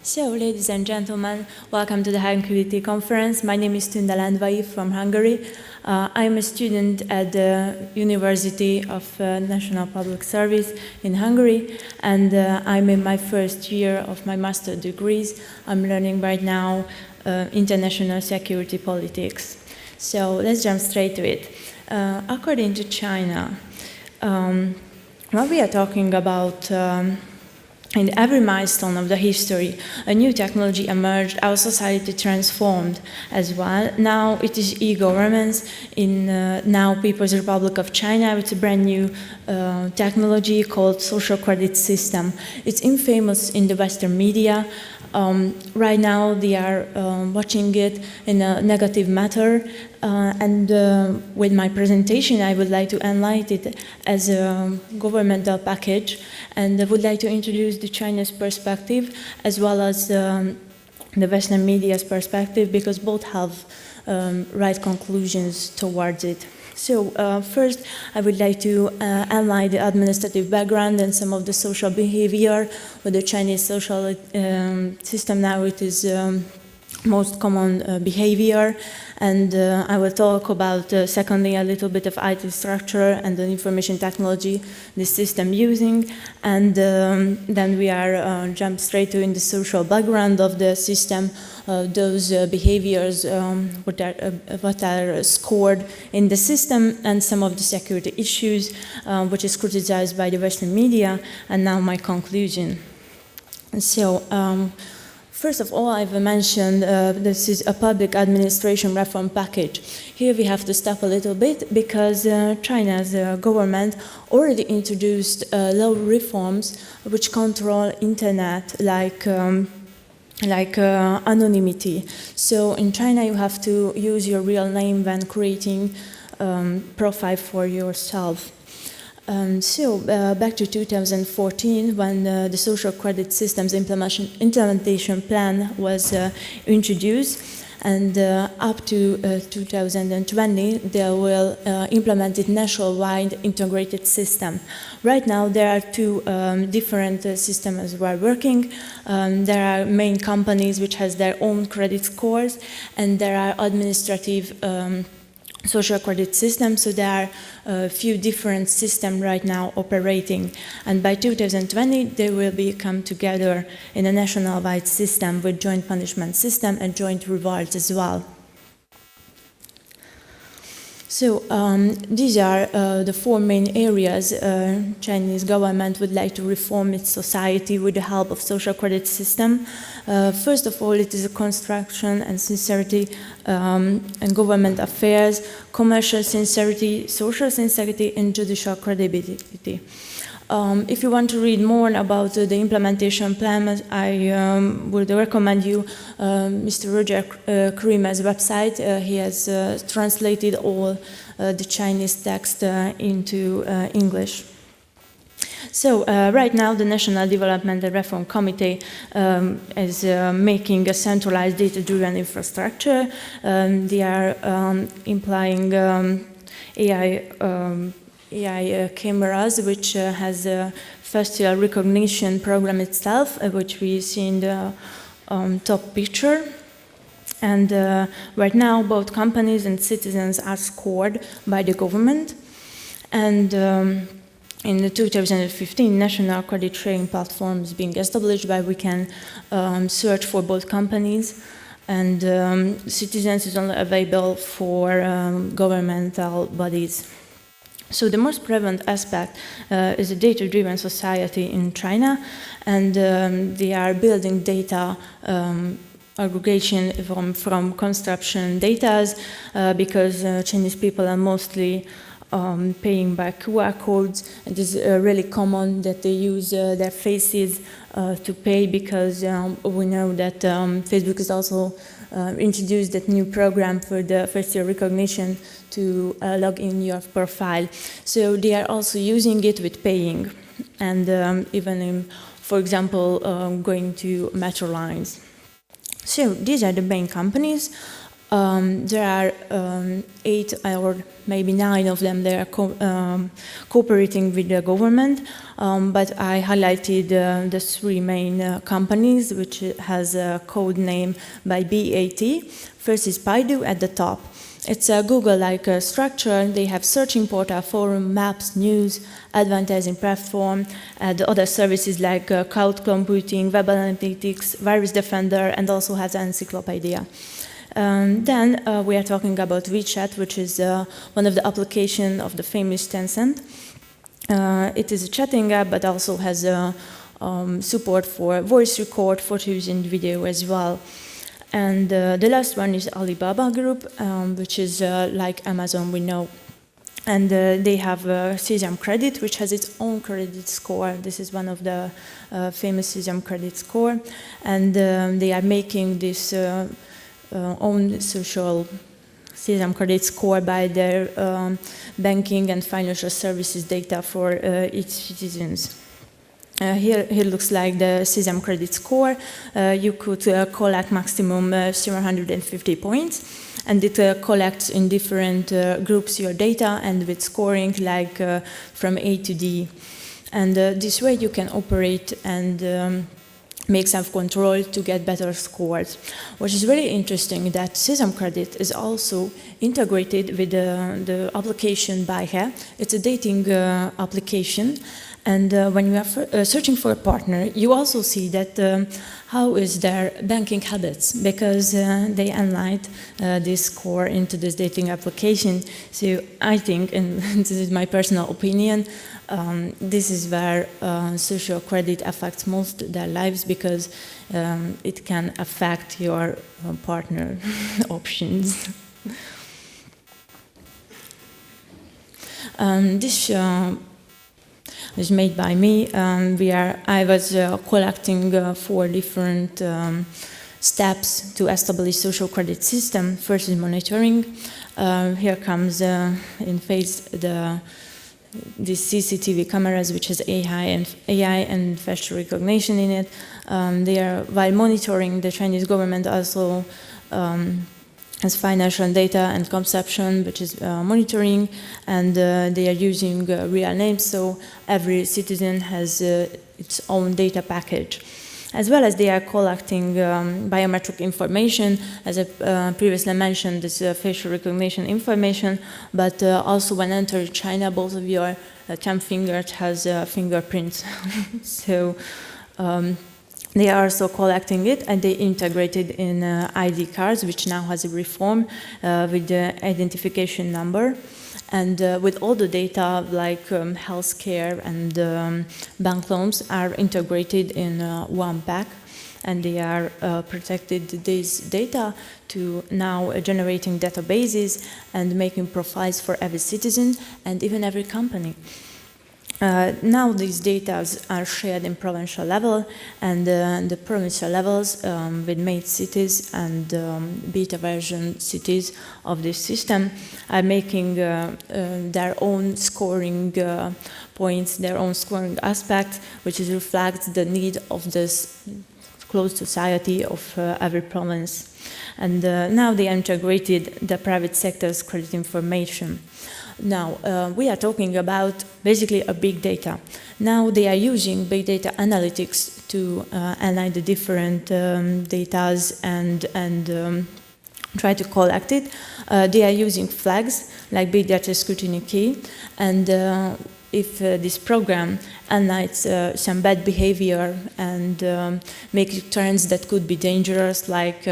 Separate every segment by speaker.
Speaker 1: So, ladies and gentlemen, welcome to the Hungary Conference. My name is Tünde Lendvai from Hungary. I'm a student at the University of National Public Service in Hungary, and I'm in my first year of my master's degrees. I'm learning right now international security politics. So, let's jump straight to it. According to China, what we are talking about in every milestone of the history, a new technology emerged, our society transformed as well. Now it is e-governments in now People's Republic of China. It's a brand new technology called social credit system. It's infamous in the Western media. Right now they are watching it in a negative matter, and with my presentation I would like to enlighten it as a governmental package, and I would like to introduce the Chinese perspective as well as the Western media's perspective, because both have right conclusions towards it. So first, I would like to analyze the administrative background and some of the social behavior with the Chinese social system. Now it is most common behavior, and I will talk about secondly a little bit of IT structure and the information technology the system using, and then we are jump straight to in the social background of the system, those behaviors what are scored in the system, and some of the security issues which is criticized by the Western media, and now my conclusion. So. First of all, I've mentioned this is a public administration reform package. Here we have to stop a little bit because China's government already introduced law reforms which control internet, like anonymity. So in China you have to use your real name when creating profile for yourself. Back to 2014, when the social credit systems implementation plan was introduced, and up to 2020, they will implement it nationwide integrated system. Right now, there are two different systems we are working. There are main companies which has their own credit scores, and there are administrative social credit system, so there are a few different systems right now operating, and by 2020 they will come together in a national-wide system with joint punishment system and joint rewards as well. So these are the four main areas Chinese government would like to reform its society with the help of social credit system. First of all, it is a construction and sincerity and government affairs, commercial sincerity, social sincerity, and judicial credibility. If you want to read more about the implementation plan, I would recommend you Mr. Roger Kremer's website. He has translated all the Chinese text into English. So right now the National Development and Reform Committee is making a centralized data-driven infrastructure. They are implying AI cameras, which has a facial recognition program itself, which we see in the top picture. And right now, both companies and citizens are scored by the government. And in the 2015, national credit sharing platform is being established, where we can search for both companies. And citizens is only available for governmental bodies. So the most prevalent aspect is a data-driven society in China, and they are building data aggregation from construction data, because Chinese people are mostly paying by QR codes. It is really common that they use their faces to pay, because we know that Facebook has also introduced that new program for the facial recognition to log in your profile. So they are also using it with paying, and even in, for example, going to metro lines. So these are the main companies. There are 8 or maybe 9 of them. They are cooperating with the government, but I highlighted the 3 main companies, which has a code name by BAT. First is Baidu at the top. It's a Google-like structure. They have searching portal, forum, maps, news, advertising platform, and other services like cloud computing, web analytics, virus defender, and also has an encyclopedia. Then we are talking about WeChat, which is one of the applications of the famous Tencent. It is a chatting app, but also has support for voice record, photos, and video as well. And the last one is Alibaba Group, which is like Amazon, we know. And they have Sesame Credit, which has its own credit score. This is one of the famous Sesame Credit score. And they are making this own social Sesame Credit score by their banking and financial services data for its citizens. Here looks like the Sesame Credit score. You could collect maximum 750 points, and it collects in different groups your data and with scoring like from A to D. And this way you can operate and make self-control to get better scores. What is very interesting that Sesame Credit is also integrated with the application Baihe. It's a dating application. And when you are searching for a partner, you also see that how is their banking habits, because they analyze this score into this dating application. So I think, and this is my personal opinion, this is where social credit affects most their lives, because it can affect your partner options. This was made by me. I was collecting 4 different steps to establish social credit system. First is monitoring. Here comes in phase the CCTV cameras, which has AI and facial recognition in it. While monitoring, the Chinese government also has financial data and consumption, which is monitoring, and they are using real names, so every citizen has its own data package. As well as they are collecting biometric information, as I previously mentioned, this facial recognition information, but also when entering China, both of your thumb fingers has fingerprints. So they are also collecting it, and they integrate it in ID cards, which now has a reform with the identification number. And with all the data, like healthcare and bank loans, are integrated in one pack, and they are protected this data to now generating databases and making profiles for every citizen and even every company. Now these data are shared in provincial level, and the provincial levels with made cities and beta version cities of this system are making their own scoring points, their own scoring aspect, which reflects the need of this closed society of every province. And now they integrated the private sector's credit information. Now, we are talking about basically a big data. Now they are using big data analytics to analyze the different data and try to collect it. They are using flags like big data scrutiny key, and if this program analyzes some bad behavior and makes trends that could be dangerous, like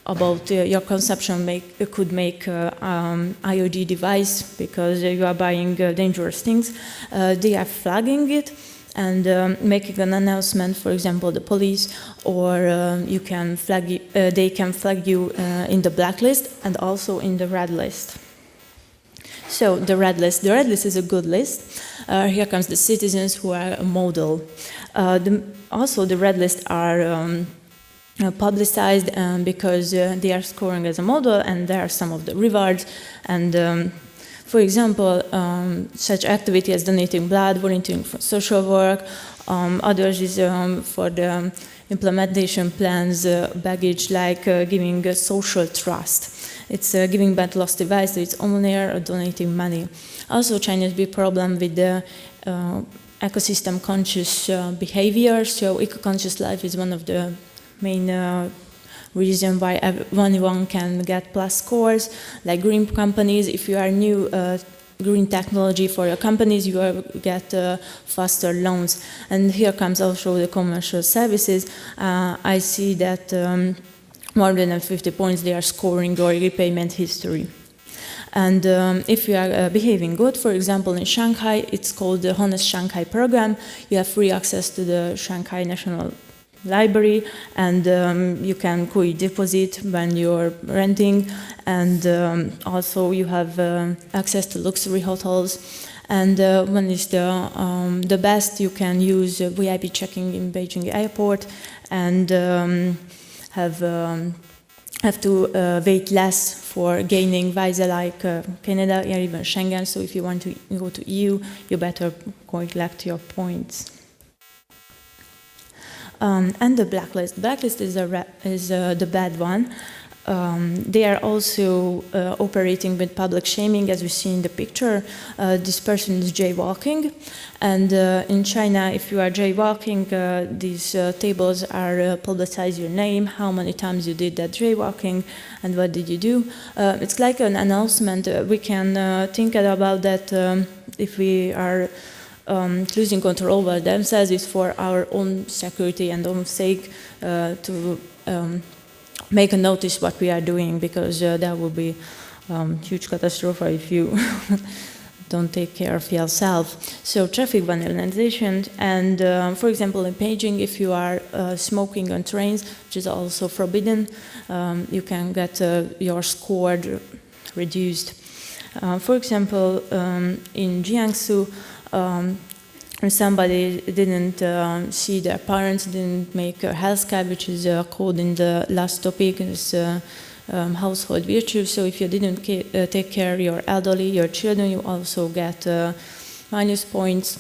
Speaker 1: about your consumption could make IoT device because you are buying dangerous things. They are flagging it and making an announcement, for example, the police, or they can flag you in the blacklist and also in the red list. So the red list is a good list. Here comes the citizens who are a model. Also the red list are publicized because they are scoring as a model, and there are some of the rewards. And for example, such activity as donating blood, volunteering for social work, others is for the implementation plans baggage, like giving social trust. it's giving back lost device to its owner or donating money. Also, China's big problem with the ecosystem conscious behavior. So eco-conscious life is one of the main reason why anyone can get plus scores, like green companies. If you are new green technology for your companies, you will get faster loans. And here comes also the commercial services. I see that more than 50 points they are scoring your repayment history. And if you are behaving good, for example, in Shanghai, it's called the Honest Shanghai program. You have free access to the Shanghai National Library, and you can quick deposit when you're renting, and also you have access to luxury hotels. And one is the best, you can use VIP checking in Beijing airport, and have to wait less for gaining visa like Canada or even Schengen. So if you want to go to EU, you better collect your points. And the blacklist. Blacklist is the bad one. They are also operating with public shaming, as we see in the picture. This person is jaywalking, and in China, if you are jaywalking, these tables are publicize your name, how many times you did that jaywalking, and what did you do. It's like an announcement. We can think about that if we are losing control over themselves. It's for our own security and own sake to make a notice what we are doing, because that will be huge catastrophe if you don't take care of yourself. So traffic vandalization, and for example in Beijing, if you are smoking on trains, which is also forbidden, you can get your score reduced. For example, in Jiangsu, somebody didn't see their parents, didn't make a health card, which is called in the last topic, is household virtue. So if you didn't take care of your elderly, your children, you also get minus points.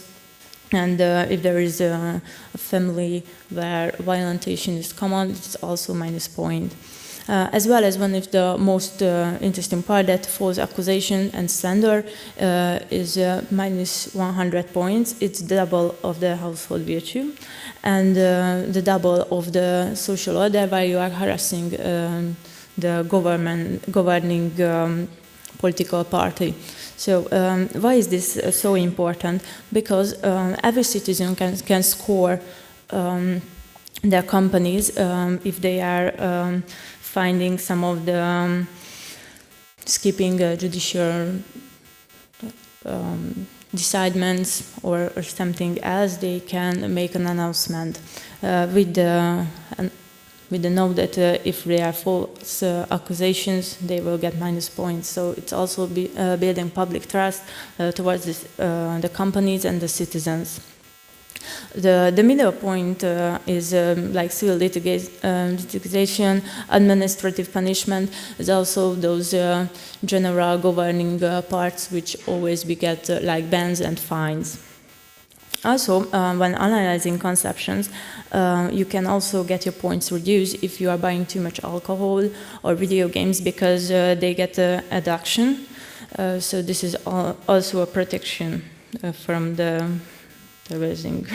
Speaker 1: And if there is a family where violentation is common, it's also minus point. As well as one of the most interesting part, that false accusation and slander is minus 100 points. It's double of the household virtue, and the double of the social order, where you are harassing the governing political party. So why is this so important? Because every citizen can score their companies if they are finding some of the skipping judicial decidements or something else. They can make an announcement with the note that if they are false accusations, they will get minus points. So it's also building public trust towards the companies and the citizens. The middle point is like civil litigation, administrative punishment, is also those general governing parts which always we get like bans and fines. Also, when analyzing consumptions, you can also get your points reduced if you are buying too much alcohol or video games, because they get addiction. So this is also a protection from the raising.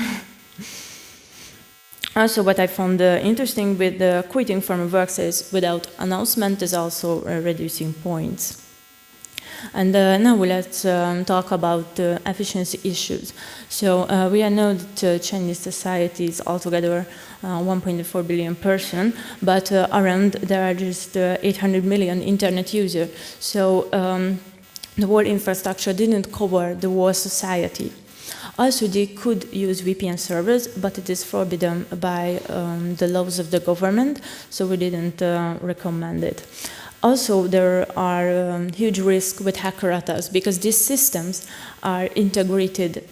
Speaker 1: Also, what I found interesting with quitting from a workplace without announcement is also reducing points. And now let's talk about efficiency issues. So we know that Chinese society is altogether 1.4 billion person, but around there are just 800 million internet users. So the whole infrastructure didn't cover the whole society. Also, they could use VPN servers, but it is forbidden by the laws of the government, so we didn't recommend it. Also, there are huge risks with hacker attacks, because these systems are integrated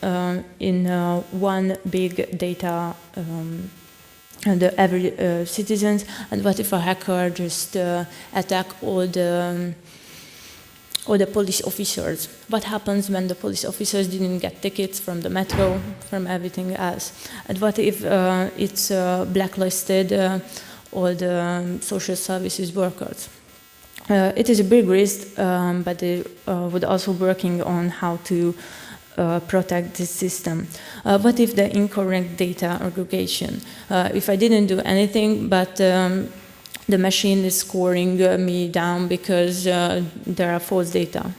Speaker 1: in one big data and every citizens. And what if a hacker just attack all the police officers? What happens when the police officers didn't get tickets from the metro, from everything else? And what if it's blacklisted all the social services workers? It is a big risk, but they would also working on how to protect this system. What if the incorrect data aggregation? If I didn't do anything, but the machine is scoring me down because there are false data.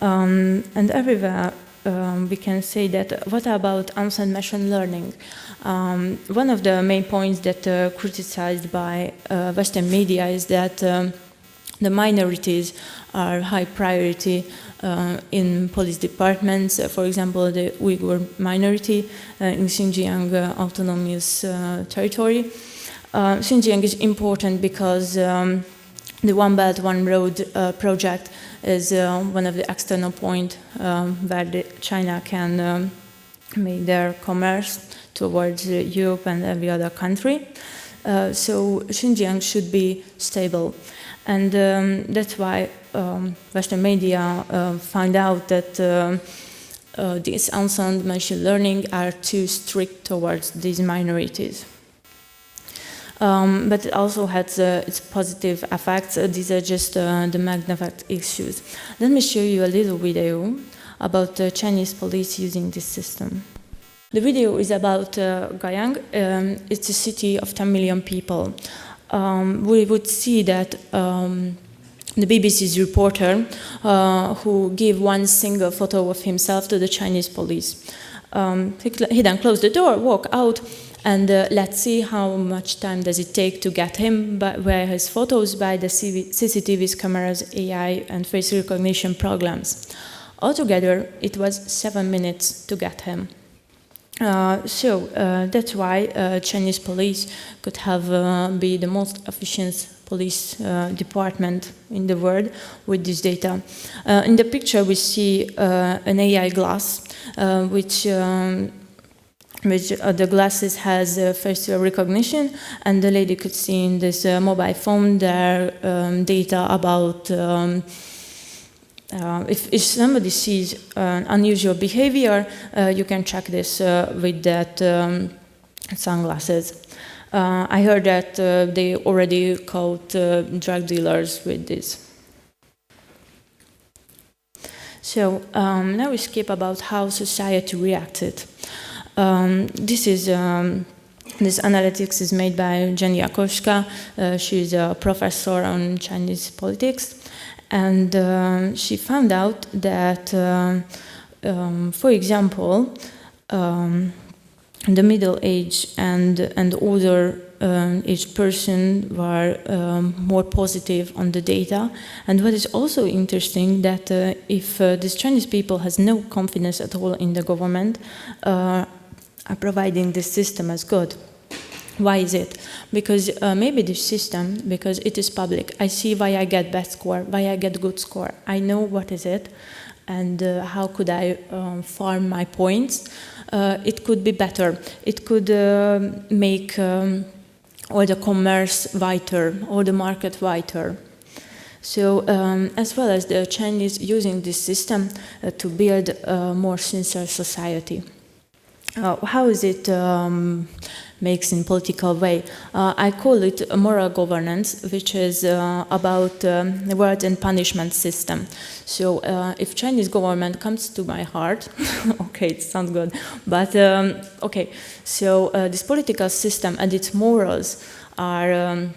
Speaker 1: And everywhere we can say that, what about unsaid machine learning? One of the main points that criticized by Western media is that the minorities are high priority in police departments. For example, the Uyghur minority in Xinjiang autonomous territory. Xinjiang is important because the One Belt, One Road project is one of the external points where China can make their commerce towards Europe and every other country. So Xinjiang should be stable. And that's why Western media find out that these unsound machine learning are too strict towards these minorities. But it also has its positive effects. These are just the magnified issues. Let me show you a little video about the Chinese police using this system. The video is about Guyang. It's a city of 10 million people. We would see that the BBC's reporter who gave one single photo of himself to the Chinese police. He then closed the door, walked out, and let's see how much time does it take to get him by his photos by the CCTV cameras, AI, and face recognition programs. Altogether, it was 7 minutes to get him. So that's why Chinese police could have be the most efficient police department in the world with this data. In the picture, we see an AI glass, which the glasses has facial recognition, and the lady could see in this mobile phone their data about if somebody sees unusual behavior, you can check this with that sunglasses. I heard that they already caught drug dealers with this. So now we skip about how society reacted. This analytics is made by Jenny Jakoska. She's a professor on Chinese politics. And she found out that, for example, the middle age and older aged person were more positive on the data. And what is also interesting that if these Chinese people has no confidence at all in the government, are providing this system as good. Why is it? Because maybe this system, because it is public, I see why I get bad score, why I get good score. I know what is it, and how could I farm my points. It could be better. It could make all the commerce whiter, all the market whiter. So, as well as the Chinese using this system to build a more sincere society. How is it makes in political way? I call it a moral governance, which is about the reward and punishment system. So if Chinese government comes to my heart, okay, it sounds good, but okay, so this political system and its morals are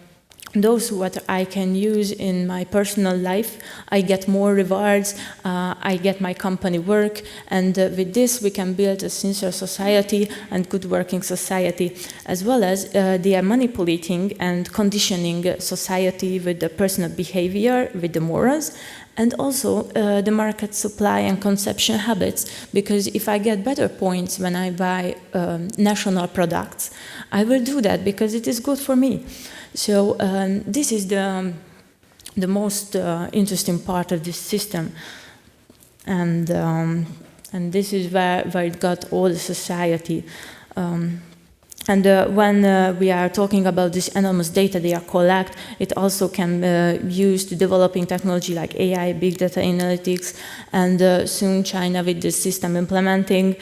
Speaker 1: those what I can use in my personal life. I get more rewards, I get my company work, and with this we can build a sincere society and good working society, as well as they are manipulating and conditioning society with the personal behavior, with the morals, and also the market supply and consumption habits, because if I get better points when I buy national products, I will do that because it is good for me. So this is the most interesting part of this system, and this is where it got all the society. And when we are talking about this enormous data they are collect, it also can use to developing technology like AI, big data analytics, and soon China with this system implementing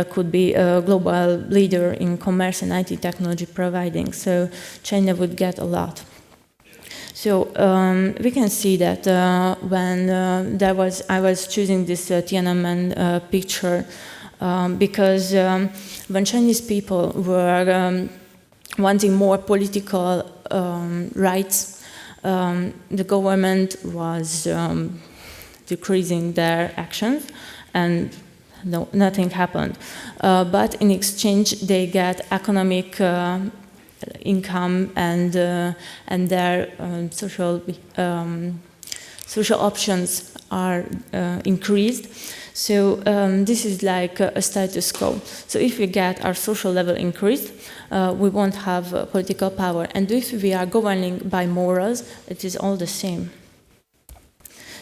Speaker 1: could be a global leader in commerce and IT technology providing. So China would get a lot. So we can see that when I was choosing this Tiananmen picture because when Chinese people were wanting more political rights, the government was decreasing their actions, and nothing happened. But in exchange, they get economic income and their social options are increased. So this is like a status quo. So if we get our social level increased, we won't have political power. And if we are governing by morals, it is all the same.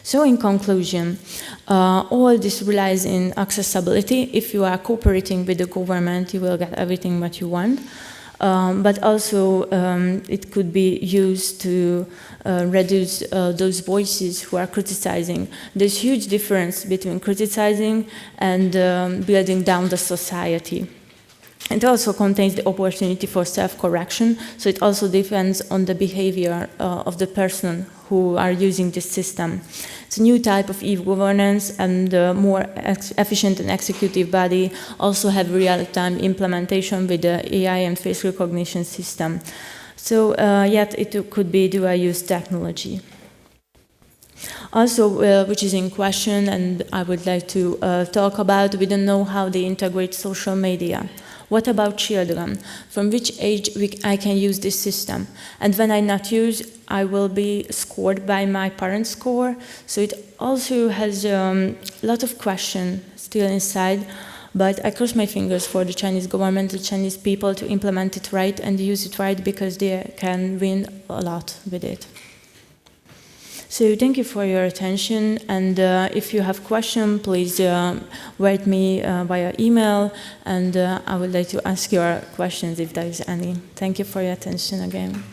Speaker 1: So in conclusion, all this relies in accessibility. If you are cooperating with the government, you will get everything what you want. But also it could be used to reduce those voices who are criticizing. There's huge difference between criticizing and building down the society. It also contains the opportunity for self-correction, so it also depends on the behavior of the person who are using this system. It's a new type of e-governance, and more efficient and executive body also have real-time implementation with the AI and face recognition system. So yet it could be dual-use technology. Also, which is in question, and I would like to talk about, we don't know how they integrate social media. What about children? From which age I can use this system? And when I not use, I will be scored by my parents' score. So it also has a lot of questions still inside, but I cross my fingers for the Chinese government, the Chinese people to implement it right and use it right, because they can win a lot with it. So thank you for your attention, and if you have questions, please write me via email, and I would like to ask your questions if there is any. Thank you for your attention again.